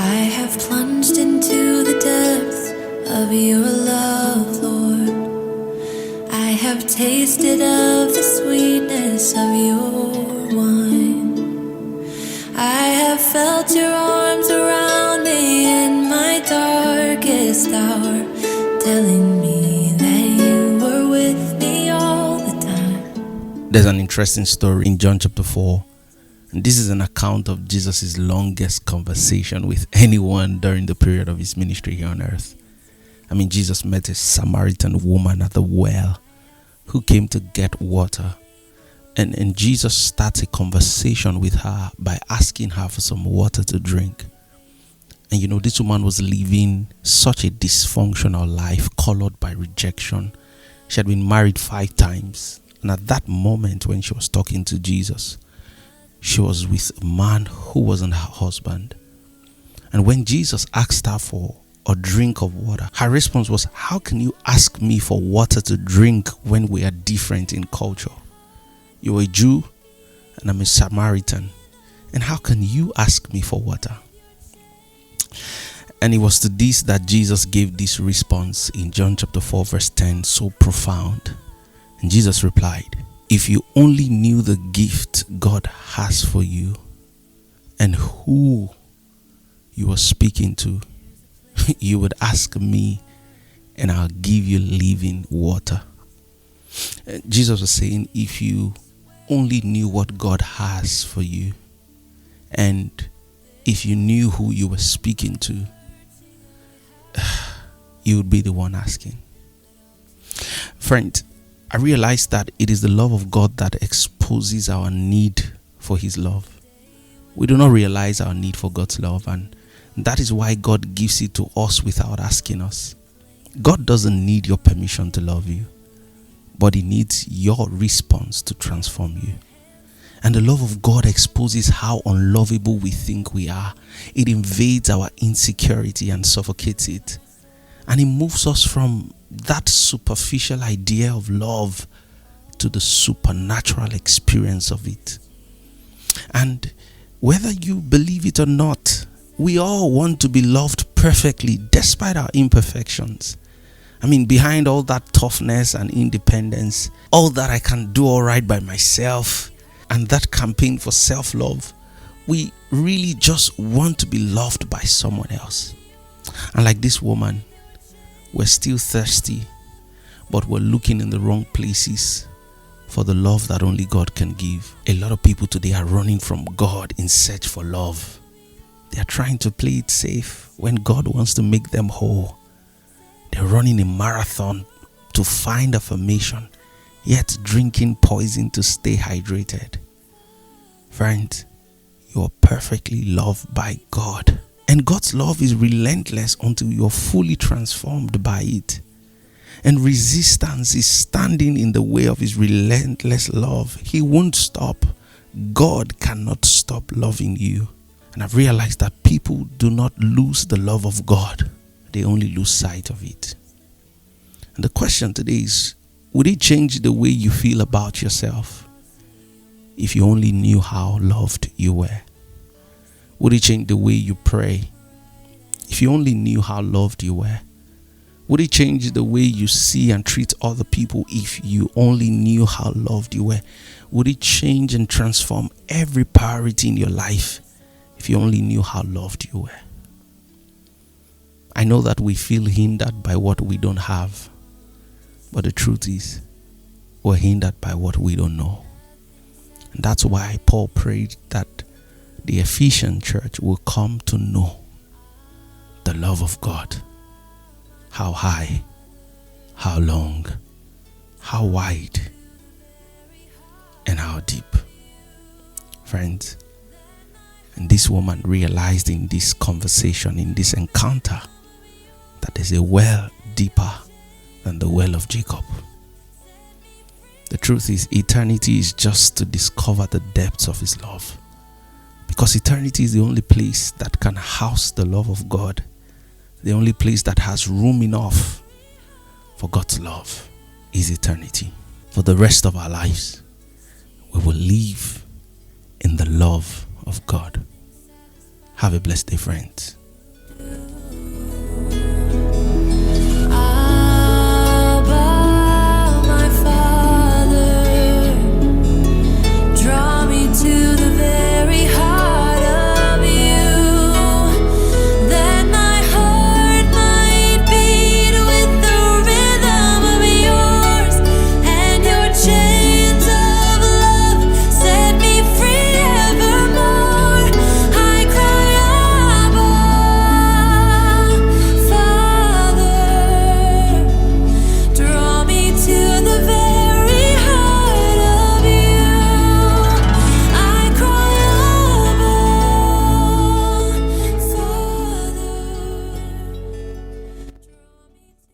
I have plunged into the depths of your love, Lord. I have tasted of the sweetness of your wine. I have felt your arms around me in my darkest hour, telling me that you were with me all the time. There's an interesting story in John chapter 4. And this is an account of Jesus' longest conversation with anyone during the period of his ministry here on earth. I mean, Jesus met a Samaritan woman at the well who came to get water. And Jesus starts a conversation with her by asking her for some water to drink. And you know, this woman was living such a dysfunctional life colored by rejection. She had been married 5 times. And at that moment when she was talking to Jesus, she was with a man who wasn't her husband. And when Jesus asked her for a drink of water, her response was, "How can you ask me for water to drink when we are different in culture? You're a Jew and I'm a Samaritan. And how can you ask me for water?" And it was to this that Jesus gave this response in John chapter 4 verse 10, so profound. And Jesus replied, "If you only knew the gift God has for you and who you are speaking to, you would ask me and I'll give you living water." Jesus was saying, if you only knew what God has for you and if you knew who you were speaking to, you would be the one asking. Friend, I realize that it is the love of God that exposes our need for his love. We do not realize our need for God's love, and that is why God gives it to us without asking us. God doesn't need your permission to love you, but he needs your response to transform you. And the love of God exposes how unlovable we think we are. It invades our insecurity and suffocates it. And it moves us from that superficial idea of love to the supernatural experience of it. And whether you believe it or not, we all want to be loved perfectly despite our imperfections. I mean, behind all that toughness and independence, all that I can do all right by myself, and that campaign for self-love, we really just want to be loved by someone else. And like this woman, we're still thirsty, but we're looking in the wrong places for the love that only God can give. A lot of people today are running from God in search for love. They are trying to play it safe when God wants to make them whole. They're running a marathon to find affirmation, yet drinking poison to stay hydrated. Friend, you're perfectly loved by God. And God's love is relentless until you're fully transformed by it. And resistance is standing in the way of his relentless love. He won't stop. God cannot stop loving you. And I've realized that people do not lose the love of God. They only lose sight of it. And the question today is, would it change the way you feel about yourself if you only knew how loved you were? Would it change the way you pray if you only knew how loved you were? Would it change the way you see and treat other people if you only knew how loved you were? Would it change and transform every priority in your life if you only knew how loved you were? I know that we feel hindered by what we don't have, but the truth is, we're hindered by what we don't know. And that's why Paul prayed that the Ephesian church will come to know the love of God. How high, how long, how wide, and how deep. Friends, and this woman realized in this conversation, in this encounter, that there's a well deeper than the well of Jacob. The truth is, eternity is just to discover the depths of his love. Because eternity is the only place that can house the love of God. The only place that has room enough for God's love is eternity. For the rest of our lives, we will live in the love of God. Have a blessed day, friends.